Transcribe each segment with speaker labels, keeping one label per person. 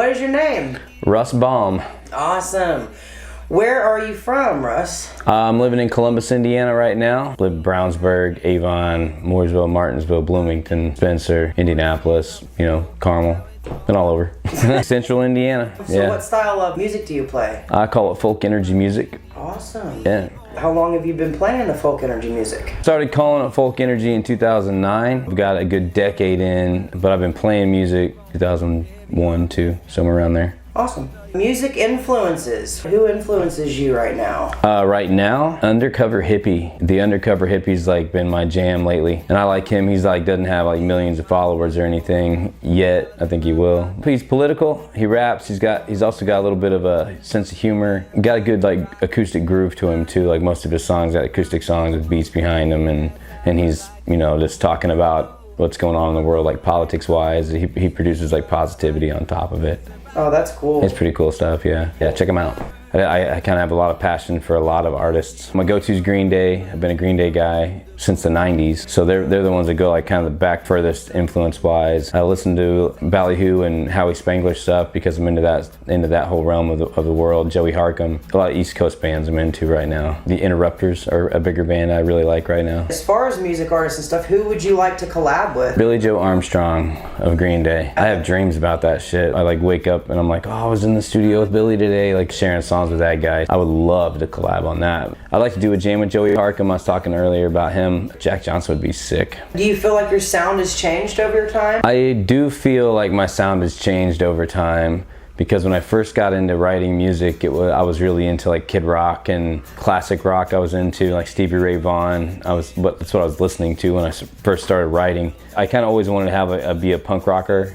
Speaker 1: What is your name?
Speaker 2: Russ Baum.
Speaker 1: Awesome. Where are you from, Russ?
Speaker 2: I'm living in Columbus, Indiana right now. Live in Brownsburg, Avon, Mooresville, Martinsville, Bloomington, Spencer, Indianapolis, Carmel. Been all over. Central Indiana.
Speaker 1: So what style of music do you play?
Speaker 2: I call it FolkEnergy music.
Speaker 1: Awesome.
Speaker 2: Yeah.
Speaker 1: How long have you been playing the FolkEnergy music?
Speaker 2: Started calling it FolkEnergy in 2009. I've got a good decade in, but I've been playing music 2001, 2, somewhere around there.
Speaker 1: Awesome. Music influences. Who influences you right now?
Speaker 2: Right now, Undercover Hippie. The Undercover Hippie's been my jam lately. And I like him. He's doesn't have millions of followers or anything yet. I think he will. He's political. He raps. He's also got a little bit of a sense of humor. Got a good acoustic groove to him too. Most of his songs got acoustic songs with beats behind him, and he's just talking about what's going on in the world politics wise. He produces positivity on top of it.
Speaker 1: Oh, that's cool.
Speaker 2: It's pretty cool stuff, yeah. Yeah, check him out. I kind of have a lot of passion for a lot of artists. My go-to is Green Day. I've been a Green Day guy since the 90s. So they're the ones that go kind of the back furthest influence-wise. I listen to Ballyhoo and Howie Spangler stuff because I'm into that whole realm of the world. Joey Harcum. A lot of East Coast bands I'm into right now. The Interrupters are a bigger band I really like right now.
Speaker 1: As far as music artists and stuff, who would you like to collab with?
Speaker 2: Billy Joe Armstrong of Green Day. I have dreams about that shit. I wake up and I'm like, oh, I was in the studio with Billy today, sharing songs with that guy. I would love to collab on that. I'd like to do a jam with Joey Harcum. I was talking earlier about him. Jack Johnson would be sick.
Speaker 1: Do you feel like your sound has changed over your time?
Speaker 2: I do feel like my sound has changed over time because when I first got into writing music, I was really into Kid Rock and classic rock. I was into Stevie Ray Vaughan. That's what I was listening to when I first started writing. I kind of always wanted to have be a punk rocker,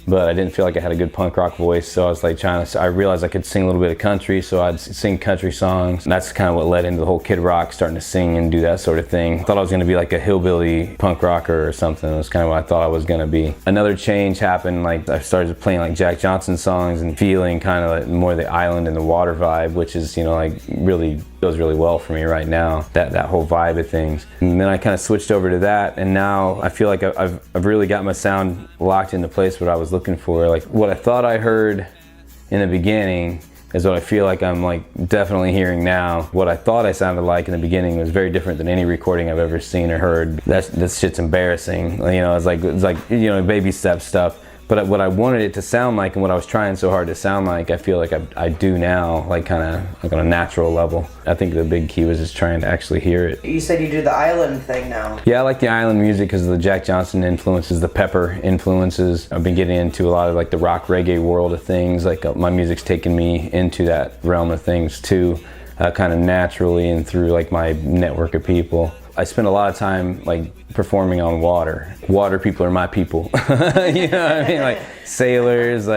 Speaker 2: but I didn't feel like I had a good punk rock voice, so I was I realized I could sing a little bit of country, so I'd sing country songs. And that's kind of what led into the whole Kid Rock, starting to sing and do that sort of thing. I thought I was going to be a hillbilly punk rocker or something. It was kind of what I thought I was going to be. Another change happened, I started playing Jack Johnson songs and feeling kind of more the island and the water vibe, which is, really goes really well for me right now, that whole vibe of things. And then I kind of switched over to that, and now I feel like I've really got my sound locked into place, what I was looking for. What I thought I heard in the beginning is what I feel like I'm definitely hearing now. What I thought I sounded like in the beginning was very different than any recording I've ever seen or heard. That shit's embarrassing. It's baby step stuff. But what I wanted it to sound like and what I was trying so hard to sound like, I feel like I do now, kind of on a natural level. I think the big key was just trying to actually hear it.
Speaker 1: You said you do the island thing now.
Speaker 2: Yeah, I like the island music because of the Jack Johnson influences, the Pepper influences. I've been getting into a lot of the rock reggae world of things. My music's taken me into that realm of things too, kind of naturally and through my network of people. I spend a lot of time performing on water. Water people are my people. You know what I mean? Sailors,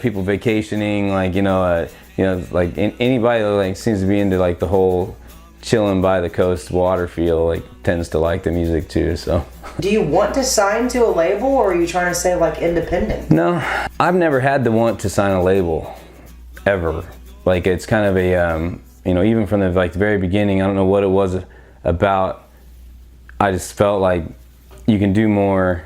Speaker 2: people vacationing, anybody that seems to be into the whole chilling by the coast water feel tends to like the music too. So.
Speaker 1: Do you want to sign to a label, or are you trying to say independent?
Speaker 2: No, I've never had the want to sign a label, ever. It's kind of a even from the very beginning, I don't know what it was about. I just felt like you can do more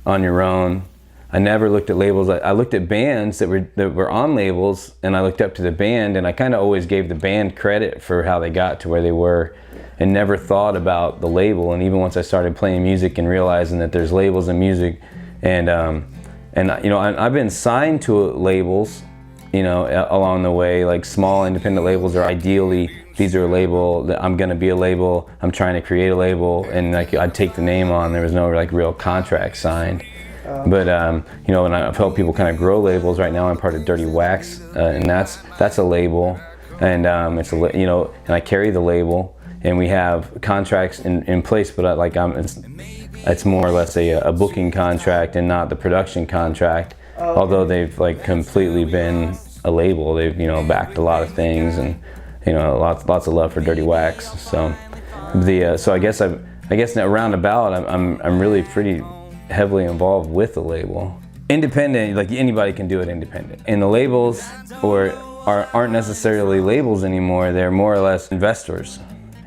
Speaker 2: on your own. I never looked at labels. I looked at bands that were on labels, and I looked up to the band, and I kind of always gave the band credit for how they got to where they were, and never thought about the label. And even once I started playing music and realizing that there's labels in music, and I've been signed to labels, along the way, small independent labels are ideally. These are a label, that I'm gonna be a label, I'm trying to create a label, and I'd take the name on, there was no real contract signed. But and I've helped people kind of grow labels. Right now I'm part of Dirty Wax, and that's a label, and it's and I carry the label, and we have contracts in place, but it's more or less a booking contract and not the production contract. Although they've completely been a label, they've backed a lot of things, and lots of love for Dirty Wax. So so I guess now roundabout I'm really pretty heavily involved with the label. Independent, anybody can do it independent. And the labels aren't necessarily labels anymore. They're more or less investors,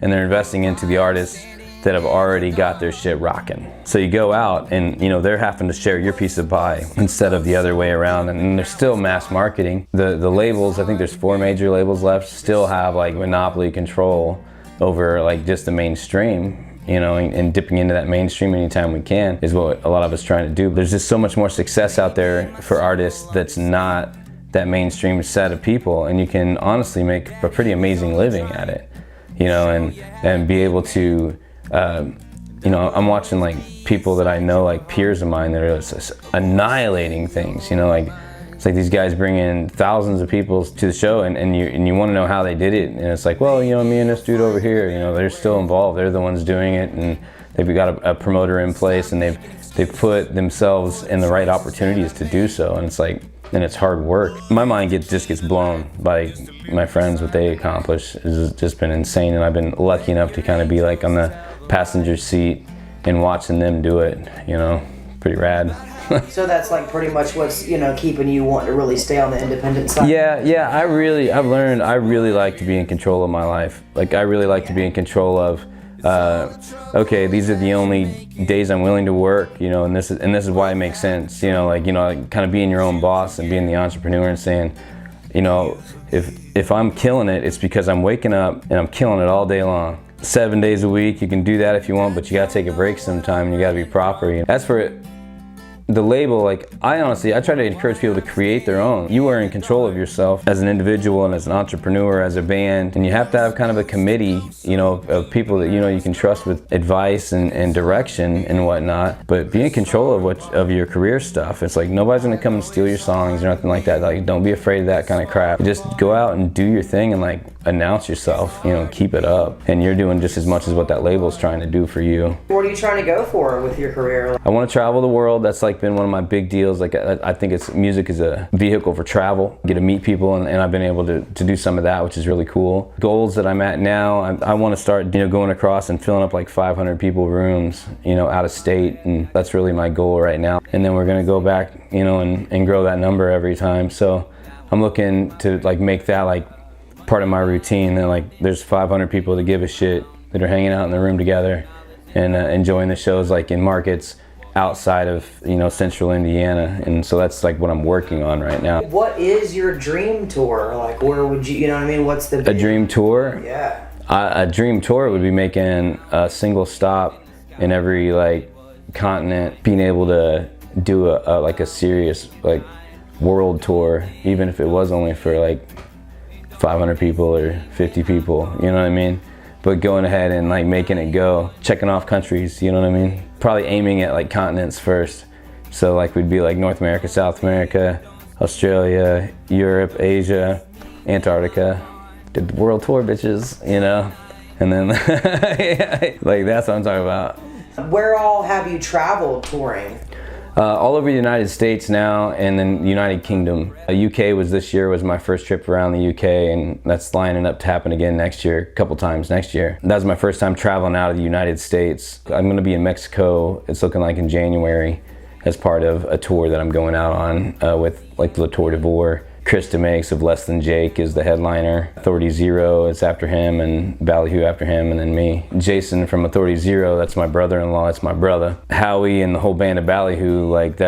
Speaker 2: and they're investing into the artists that have already got their shit rocking. So you go out and, you know, they're having to share your piece of pie instead of the other way around, and they're still mass marketing. The labels, I think there's 4 major labels left, still have like monopoly control over like just the mainstream, you know, and dipping into that mainstream anytime we can is what a lot of us trying to do. There's just so much more success out there for artists that's not that mainstream set of people, and you can honestly make a pretty amazing living at it, you know, and be able to, you know, I'm watching like people that I know, like peers of mine, that are just annihilating things, you know, like it's like these guys bring in thousands of people to the show, and you want to know how they did it, and it's like, well, you know, me and this dude over here, you know, they're still involved, they're the ones doing it, and they've got a promoter in place, and they've put themselves in the right opportunities to do so, and it's like, and it's hard work. My mind just gets blown by my friends, what they accomplish. It's just been insane, and I've been lucky enough to kind of be like on the passenger seat and watching them do it, you know, pretty rad.
Speaker 1: So that's like pretty much what's, you know, keeping you wanting to really stay on the independent side?
Speaker 2: Yeah, I've learned I really like to be in control of my life. Like, I really like to be in control of, okay, these are the only days I'm willing to work, you know, and this is why it makes sense, you know, like kind of being your own boss and being the entrepreneur and saying, you know, if I'm killing it, it's because I'm waking up and I'm killing it all day long. 7 days a week, you can do that if you want, but you gotta take a break sometime, and you gotta be proper. That's for it. The label, like, I try to encourage people to create their own. You are in control of yourself as an individual and as an entrepreneur, as a band, and you have to have kind of a committee, you know, of people that, you know, you can trust with advice and direction and whatnot, but be in control of your career stuff. It's like, nobody's gonna come and steal your songs or nothing like that. Like, don't be afraid of that kind of crap. Just go out and do your thing and like announce yourself, you know, keep it up, and you're doing just as much as what that label's trying to do for you.
Speaker 1: What are you trying to go for with your career?
Speaker 2: I want to travel the world. That's like been one of my big deals. Like, I think music is a vehicle for travel, get to meet people, and I've been able to do some of that, which is really cool. Goals that I'm at now, I want to start, you know, going across and filling up like 500 people rooms, you know, out of state, and that's really my goal right now. And then we're gonna go back, you know, and grow that number every time. So I'm looking to like make that like part of my routine, that like there's 500 people that give a shit, that are hanging out in the room together and enjoying the shows like in markets outside of, you know, central Indiana. And so that's like what I'm working on right now.
Speaker 1: What is your dream tour? Like, where would you know what I mean? What's the
Speaker 2: A dream tour?
Speaker 1: Yeah.
Speaker 2: A dream tour would be making a single stop in every like continent, being able to do a serious like world tour, even if it was only for like 500 people or 50 people, you know what I mean? But going ahead and like making it go, checking off countries, you know what I mean? Probably aiming at like continents first. So like we'd be like North America, South America, Australia, Europe, Asia, Antarctica. Did the world tour, bitches, you know? And then like that's what I'm talking about.
Speaker 1: Where all have you traveled touring?
Speaker 2: All over the United States now, and then the United Kingdom. UK this year was my first trip around the UK, and that's lining up to happen again next year, a couple times next year. That was my first time traveling out of the United States. I'm gonna be in Mexico, it's looking like in January, as part of a tour that I'm going out on with like the Tour de Vor. Chris DeMakes of Less Than Jake is the headliner. Authority Zero is after him, and Ballyhoo after him, and then me. Jason from Authority Zero, that's my brother-in-law, that's my brother. Howie and the whole band of Ballyhoo, like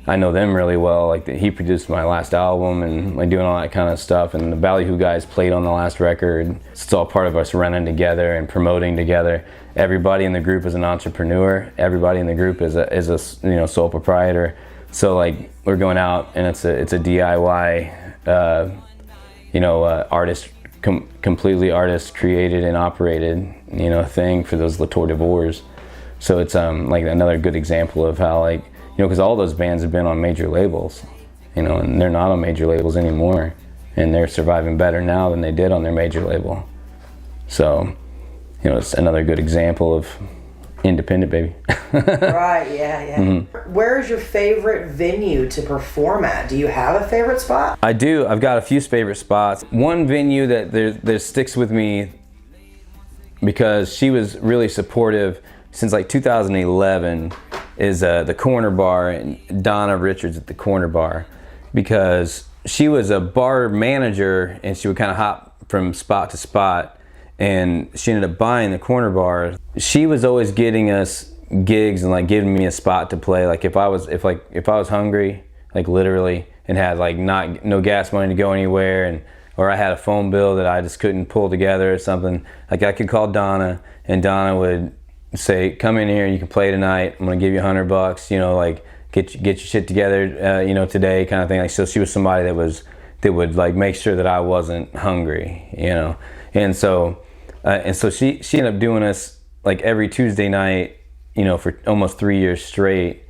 Speaker 2: I know them really well. Like he produced my last album and like doing all that kind of stuff, and the Ballyhoo guys played on the last record. It's all part of us running together and promoting together. Everybody in the group is an entrepreneur. Everybody in the group is a you know, sole proprietor. So like we're going out and it's a DIY, you know, artist, completely artist created and operated, you know, thing for those Tour de Vors. So it's like another good example of how, like, you know, because all those bands have been on major labels, you know, and they're not on major labels anymore, and they're surviving better now than they did on their major label. So, you know, it's another good example of independent, baby.
Speaker 1: Right, yeah. Mm-hmm. Where's your favorite venue to perform at? Do you have a favorite spot?
Speaker 2: I do. I've got a few favorite spots. One venue that sticks with me because she was really supportive since like 2011 is the Korner Bar, and Donna Richards at the Korner Bar, because she was a bar manager and she would kind of hop from spot to spot. and she ended up buying the Korner bar. She was always getting us gigs and like giving me a spot to play. Like if I was hungry, like literally, and had like no gas money to go anywhere, or I had a phone bill that I just couldn't pull together or something, like I could call Donna, and Donna would say, come in here, you can play tonight, I'm gonna give you $100, you know, like get your shit together, you know, today, kind of thing. Like, so she was somebody that would like make sure that I wasn't hungry, you know. And so she ended up doing us like every Tuesday night, you know, for almost 3 years straight.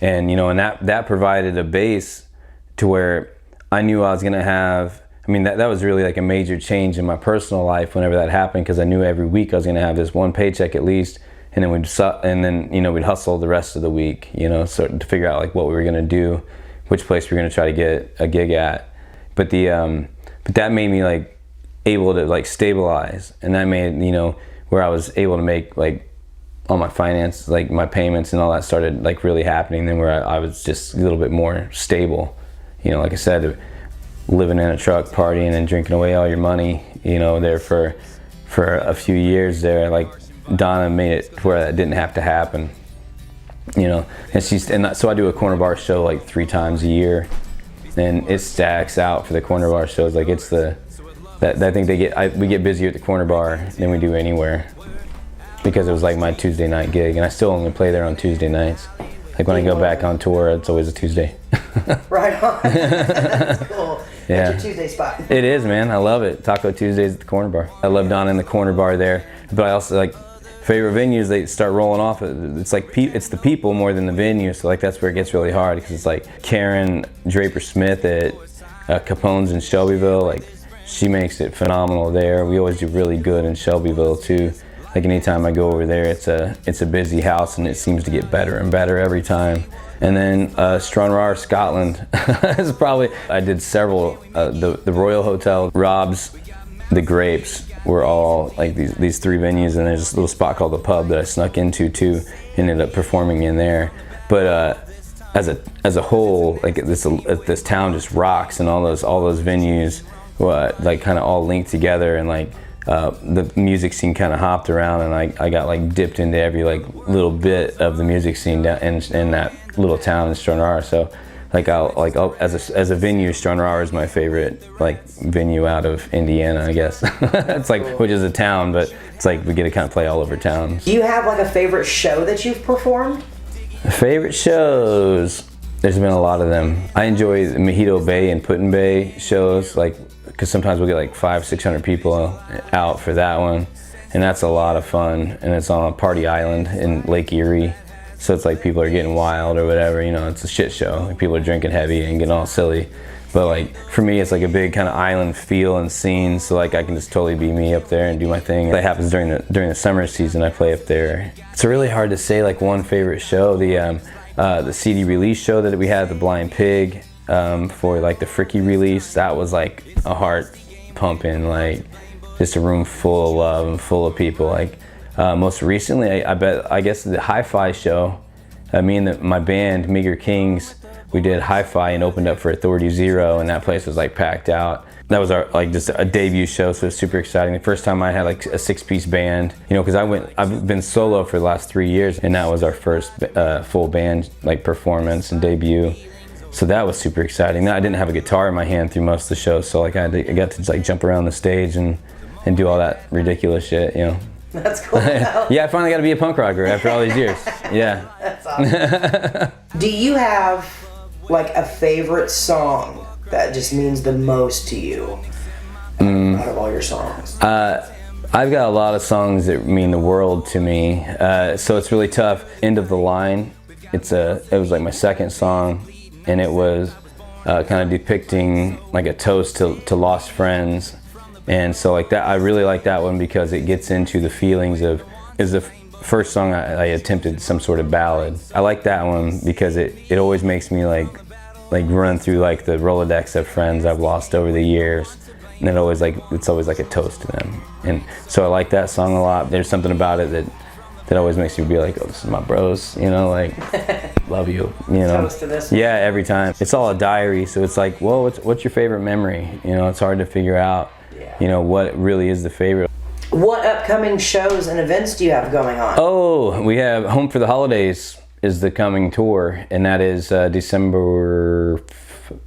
Speaker 2: And, you know, and that provided a base to where I knew I was gonna have, I mean, that was really like a major change in my personal life whenever that happened, because I knew every week I was gonna have this one paycheck at least, and then we'd hustle the rest of the week, you know, so to figure out like what we were gonna do, which place we were gonna try to get a gig at. But that made me like able to like stabilize, and that made, you know, where I was able to make like all my finance, like my payments and all that started like really happening. Then where I was just a little bit more stable, you know, like I said, living in a truck, partying and drinking away all your money, you know, there for a few years there, like Donna made it to where that didn't have to happen, you know. And so I do a Korner bar show like 3 times a year, and it stacks out for the Korner bar shows. Like it's I think we get busier at the Korner bar than we do anywhere, because it was like my Tuesday night gig, and I still only play there on Tuesday nights. Like when I go back on tour, it's always a Tuesday.
Speaker 1: Right on. That's cool.
Speaker 2: Yeah.
Speaker 1: That's your Tuesday spot.
Speaker 2: It is, man. I love it. Taco Tuesdays at the Korner bar. I love Donna in the Korner bar there. But I also like favorite venues, they start rolling off. It's like it's the people more than the venue. So like that's where it gets really hard, because it's like Karen Draper Smith at Capone's in Shelbyville. Like she makes it phenomenal there. We always do really good in Shelbyville too. Like anytime I go over there, it's a busy house, and it seems to get better and better every time. And then Stranraer, Scotland is probably, I did several, the Royal Hotel, Rob's, the Grapes were all like these 3 venues, and there's this little spot called the Pub that I snuck into too, ended up performing in there. But as a whole, like this town just rocks, and all those venues like kind of all linked together, and like the music scene kind of hopped around, and I got like dipped into every like little bit of the music scene down in that little town in Stranraer. So like as a venue, Stranraer is my favorite like venue out of Indiana, I guess. It's like, which is a town, but it's like we get to kind of play all over town.
Speaker 1: Do you have like a favorite show that you've performed?
Speaker 2: Favorite shows? There's been a lot of them. I enjoy the Mojito Bay and Put-in Bay shows, like, because sometimes we'll get like 500-600 people out for that one, and that's a lot of fun. And it's on a party island in Lake Erie, so it's like people are getting wild or whatever, you know. It's a shit show. Like people are drinking heavy and getting all silly, but like for me, it's like a big kind of island feel and scene. So like I can just totally be me up there and do my thing. That happens during the summer season. I play up there. It's really hard to say like one favorite show. The CD release show that we had at the Blind Pig for like the Fricky release, that was like a heart pumping, like just a room full of love and full of people. Like most recently, I guess the Hi-Fi show, me and my band Meager Kings, we did Hi-Fi and opened up for Authority Zero, and that place was like packed out. That was our like just a debut show, so it was super exciting. The first time I had like a 6-piece band, you know, because I've been solo for the last 3 years, and that was our first full band like performance and debut. So that was super exciting. Now I didn't have a guitar in my hand through most of the show, so like I got to like jump around the stage and do all that ridiculous shit, you know.
Speaker 1: That's cool.
Speaker 2: Yeah, I finally got to be a punk rocker after all these years. Yeah.
Speaker 1: That's awesome. Do you have like a favorite song that just means the most to you out of all your songs?
Speaker 2: I've got a lot of songs that mean the world to me, so it's really tough. End of the Line, it was like my second song, and it was kind of depicting like a toast to lost friends. And so like that, I really like that one because it gets into the feelings of, is the first song I attempted some sort of ballad. I like that one because it always makes me like run through like the Rolodex of friends I've lost over the years, and it's always like a toast to them. And so I like that song a lot. There's something about it that always makes me be like, oh, this is my bros, you know, like love you, you know.
Speaker 1: Toast to this one.
Speaker 2: Yeah, every time. It's all a diary, so it's like, well, what's your favorite memory? You know, it's hard to figure out, you know, what really is the favorite.
Speaker 1: What upcoming shows and events do you have going on?
Speaker 2: Oh, we have Home for the Holidays is the coming tour, and that is December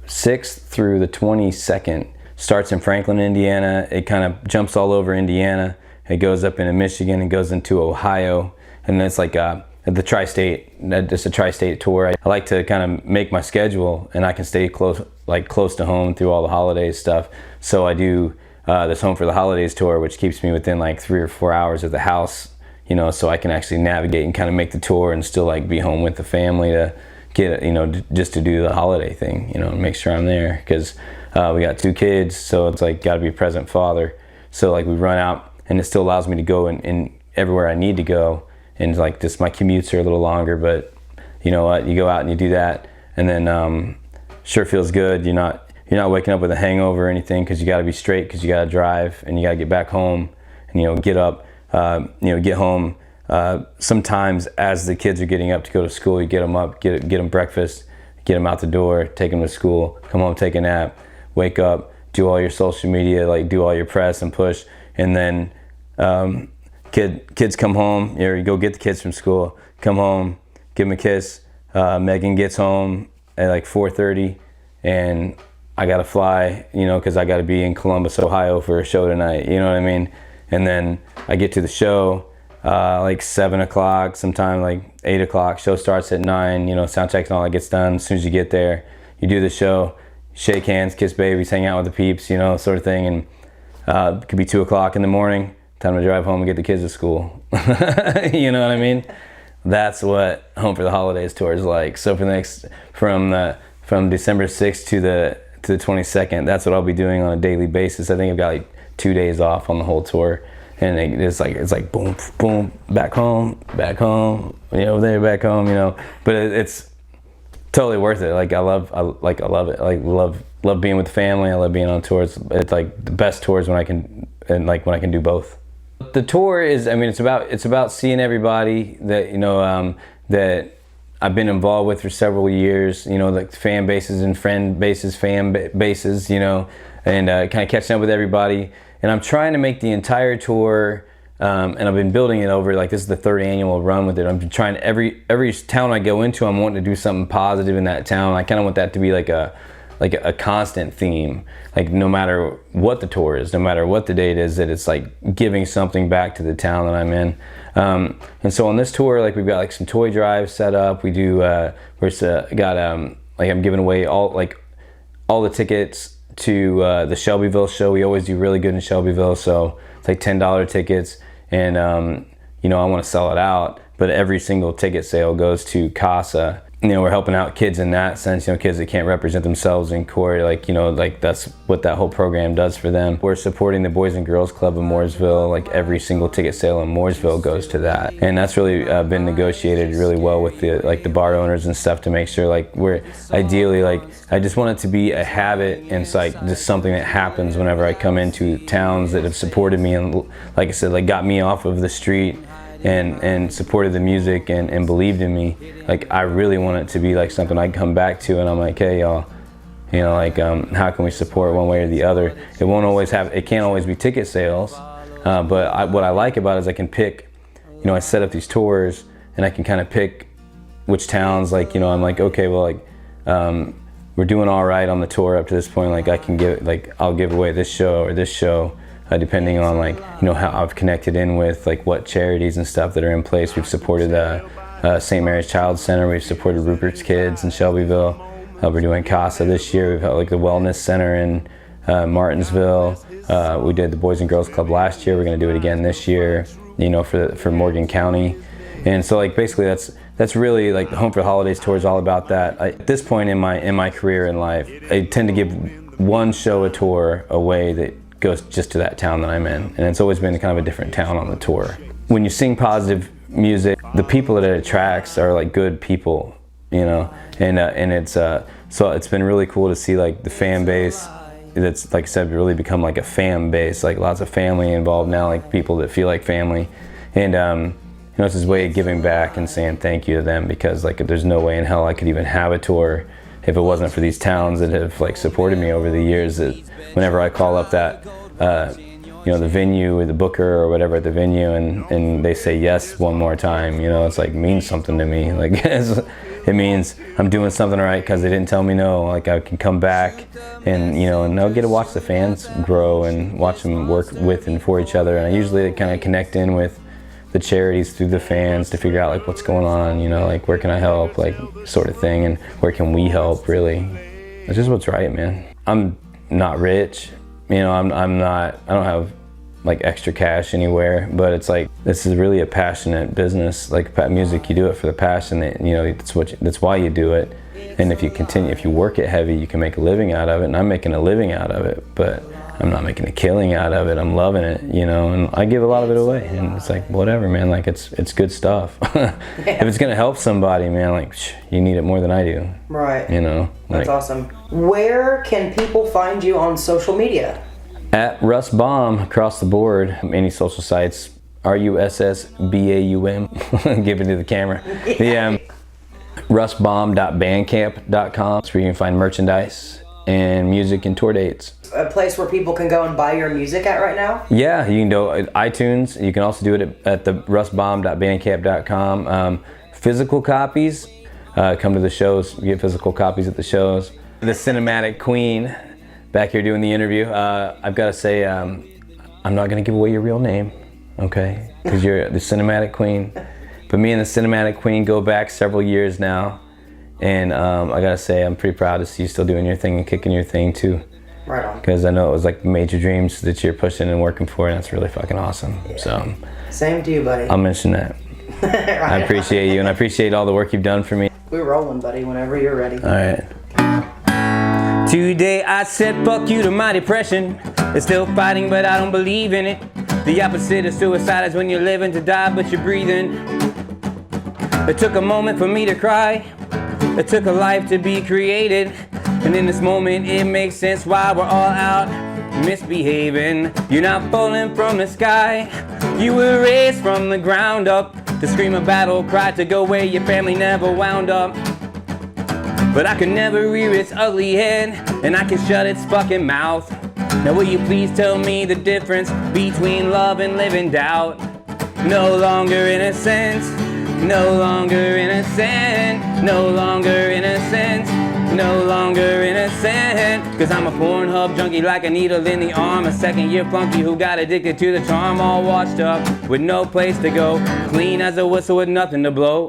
Speaker 2: 6th through the 22nd. Starts in Franklin, Indiana. It kind of jumps all over Indiana. It goes up into Michigan. It goes into Ohio, and it's like the tri-state. It's a tri-state tour. I like to kind of make my schedule, and I can stay close to home through all the holidays stuff. So I do this Home for the Holidays tour, which keeps me within like 3 or 4 hours of the house, you know, so I can actually navigate and kind of make the tour and still like be home with the family to get, you know, just to do the holiday thing, you know, and make sure I'm there, because we got 2 kids, so it's like got to be a present father. So like we run out, and it still allows me to go in everywhere I need to go, and like just my commutes are a little longer, but you know what, you go out and you do that, and then sure feels good. You're not waking up with a hangover or anything, because you got to be straight, because you got to drive and you got to get back home, and you know, get up, get home. Sometimes as the kids are getting up to go to school, you get them up, get them breakfast, get them out the door, take them to school, come home, take a nap, wake up, do all your social media, like do all your press and push, and then kids come home, you go get the kids from school, come home, give them a kiss. Megan gets home at like 4:30, and I gotta fly, you know, because I gotta be in Columbus, Ohio for a show tonight, you know what I mean? And then I get to the show like 7 o'clock, sometime like 8 o'clock. Show starts at 9, you know, sound checks and all that gets done. As soon as you get there, you do the show, shake hands, kiss babies, hang out with the peeps, you know, sort of thing. And it could be 2 o'clock in the morning, time to drive home and get the kids to school. You know what I mean? That's what Home for the Holidays tour is like. So for the next, from December 6th to the 22nd, that's what I'll be doing on a daily basis. I think I've got like 2 days off on the whole tour, and it's like boom, boom, back home, you know, there, back home, you know. But it's totally worth it. Like I love it. Like love being with the family. I love being on tours. It's like the best tours when I can do both. The tour is, I mean, it's about seeing everybody that, you know, that I've been involved with for several years, you know, like fan bases and friend bases, bases, you know, and kind of catching up with everybody. And I'm trying to make the entire tour, and I've been building it over, like this is the 3rd annual run with it. I'm trying, every town I go into, I'm wanting to do something positive in that town. I kind of want that to be like a constant theme, like no matter what the tour is, no matter what the date is, that it's like giving something back to the town that I'm in. And so on this tour, like we've got like some toy drives set up. We do, like I'm giving away all the tickets to the Shelbyville show. We always do really good in Shelbyville, so it's like $10 tickets, and you know, I want to sell it out, but every single ticket sale goes to CASA. You know, we're helping out kids in that sense, you know, kids that can't represent themselves in court, like, you know, like that's what that whole program does for them. We're supporting the Boys and Girls Club of Mooresville. Like every single ticket sale in Mooresville goes to that, and that's really been negotiated really well with the bar owners and stuff, to make sure like we're ideally, like I just want it to be a habit, and it's like just something that happens whenever I come into towns that have supported me, and like I said, like got me off of the street and supported the music and believed in me. Like I really want it to be like something I come back to, and I'm like, hey y'all, you know, like how can we support one way or the other? It can't always be ticket sales, but what I like about it is I can pick, you know, I set up these tours and I can kind of pick which towns, like, you know, I'm like, okay, well, like we're doing all right on the tour up to this point, like I can give, like I'll give away this show or this show, depending on, like, you know, how I've connected in with like what charities and stuff that are in place. We've supported St. Mary's Child Center. We've supported Rupert's Kids in Shelbyville. We're doing CASA this year. We've had like the Wellness Center in Martinsville. We did the Boys and Girls Club last year. We're going to do it again this year, you know, for Morgan County. And so like basically that's really like the Home for the Holidays tour is all about that. At this point in my career in life, I tend to give one show a tour away that goes just to that town that I'm in, and it's always been kind of a different town on the tour. When you sing positive music, the people that it attracts are like good people, you know, and it's so it's been really cool to see like the fan base that's, like I said, really become like a fan base, like lots of family involved now, like people that feel like family, and you know, it's this way of giving back and saying thank you to them, because like there's no way in hell I could even have a tour if it wasn't for these towns that have like supported me over the years. That whenever I call up that you you know, the venue or the booker or whatever at the venue, and they say yes one more time, you know, it's like means something to me. Like it means I'm doing something right because they didn't tell me no. Like I can come back and, you know, and I'll get to watch the fans grow and watch them work with and for each other. And I usually kind of connect in with the charities through the fans to figure out like what's going on, you know, like where can I help, like sort of thing, and where can we help really. It's just what's right, man. I'm not rich, you know, I don't have like extra cash anywhere, but it's like, this is really a passionate business. Like music, you do it for the passion, you know, that's why you do it. And if you work it heavy, you can make a living out of it, and I'm making a living out of it, but I'm not making a killing out of it. I'm loving it, you know, and I give a lot of it away, and it's like, whatever, man, like it's good stuff. If it's gonna help somebody, man, like you need it more than I do.
Speaker 1: Right.
Speaker 2: You know.
Speaker 1: That's awesome. Where can people find you on social media?
Speaker 2: At Russ Baum across the board, any social sites, RUSSBAUM, give it to the camera. Yeah. russbaum.bandcamp.com. That's where you can find merchandise and music and tour dates.
Speaker 1: A place where people can go and buy your music at right now?
Speaker 2: Yeah, you can go at iTunes. You can also do it at the russbaum.bandcamp.com. Physical copies, come to the shows, you get physical copies at the shows. The Cinematic Queen, back here doing the interview. I've got to say, I'm not going to give away your real name, okay? Because you're the Cinematic Queen. But me and the Cinematic Queen go back several years now. And I got to say, I'm pretty proud to see you still doing your thing and kicking your thing too.
Speaker 1: Right on.
Speaker 2: Because I know it was like major dreams that you're pushing and working for, and that's really fucking awesome. Yeah. So.
Speaker 1: Same to you, buddy.
Speaker 2: I'll mention that. Right I appreciate you, and I appreciate all the work you've done for me.
Speaker 1: We're rolling, buddy, whenever you're ready.
Speaker 2: All right. Today I said fuck you to my depression. It's still fighting, but I don't believe in it. The opposite of suicide is when you're living to die, but you're breathing. It took a moment for me to cry. It took a life to be created. And in this moment it makes sense why we're all out misbehaving. You're not falling from the sky. You were raised from the ground up to scream a battle cry, to go where your family never wound up. But I can never rear its ugly head, and I can shut its fucking mouth. Now will you please tell me the difference between love and living doubt? No longer innocent, no longer innocent, no longer innocent, no longer innocent. Cause I'm a Pornhub junkie like a needle in the arm, a second year flunky who got addicted to the charm, all washed up with no place to go, clean as a whistle with nothing to blow.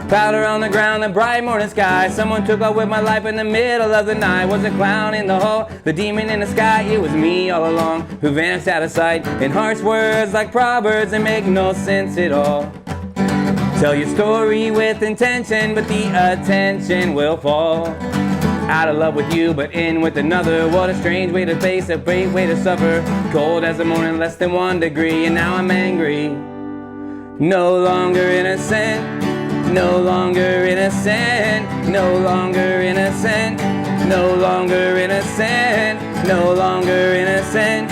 Speaker 2: Powder on the ground, the bright morning sky. Someone took up with my life in the middle of the night. Was a clown in the hall, the demon in the sky. It was me all along who vanished out of sight. In harsh words like proverbs that make no sense at all. Tell your story with intention, but the attention will fall. Out of love with you, but in with another. What a strange way to face, a brave way to suffer. Cold as the morning, less than 1 degree, and now I'm angry. No longer innocent. No longer innocent, no longer innocent, no longer innocent, no longer innocent,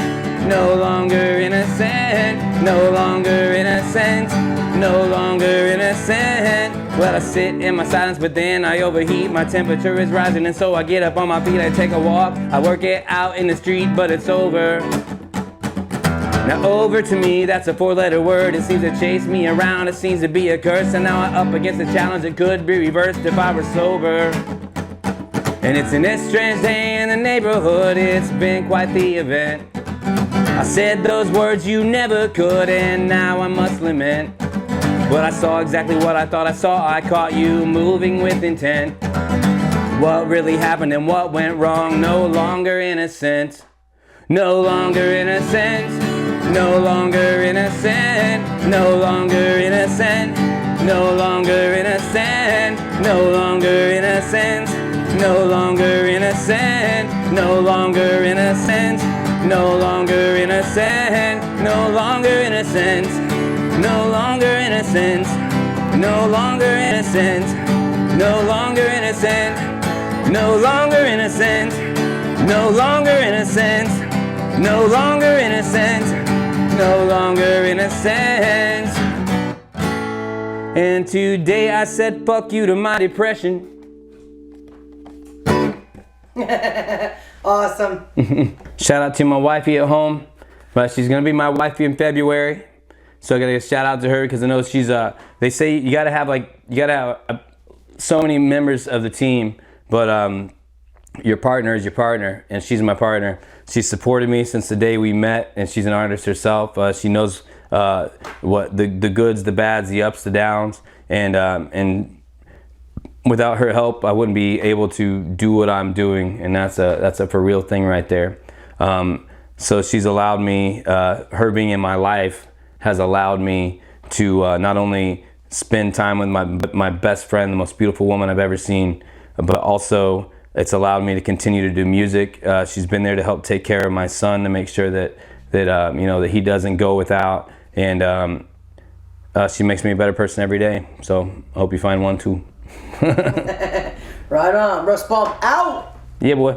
Speaker 2: no longer innocent, no longer innocent, no longer innocent. Well, I sit in my silence, but then I overheat. My temperature is rising, and so I get up on my feet. I take a walk, I work it out in the street, but it's over. Now over to me, that's a 4-letter word. It seems to chase me around, it seems to be a curse. And now I'm up against a challenge that could be reversed if I were sober. And it's an strange day in the neighborhood, it's been quite the event. I said those words you never could, and now I must lament. But I saw exactly what I thought I saw, I caught you moving with intent. What really happened and what went wrong, no longer innocent. No longer innocent. No longer innocent, no longer innocent, no longer innocent, no longer innocent, no longer innocent, no longer innocent, no longer innocent, no longer innocent, no longer innocent, no longer innocent, no longer innocent, no longer innocent, no longer innocent, no longer innocent, no longer innocent. And today I said fuck you to my depression.
Speaker 1: Awesome.
Speaker 2: Shout out to my wifey at home. But she's gonna be my wife in February, so I gotta give a shout out to her because I know she's. They say you gotta have so many members of the team, but your partner is your partner, and she's my partner. She's supported me since the day we met, and she's an artist herself. She knows what the goods, the bads, the ups, the downs, and without her help, I wouldn't be able to do what I'm doing, and that's a for real thing right there. So she's allowed me, her being in my life has allowed me to not only spend time with my best friend, the most beautiful woman I've ever seen, but also it's allowed me to continue to do music. She's been there to help take care of my son, to make sure that he doesn't go without, and she makes me a better person every day. So I hope you find one too.
Speaker 1: Right on. Russ Baum out.
Speaker 2: Yeah, boy.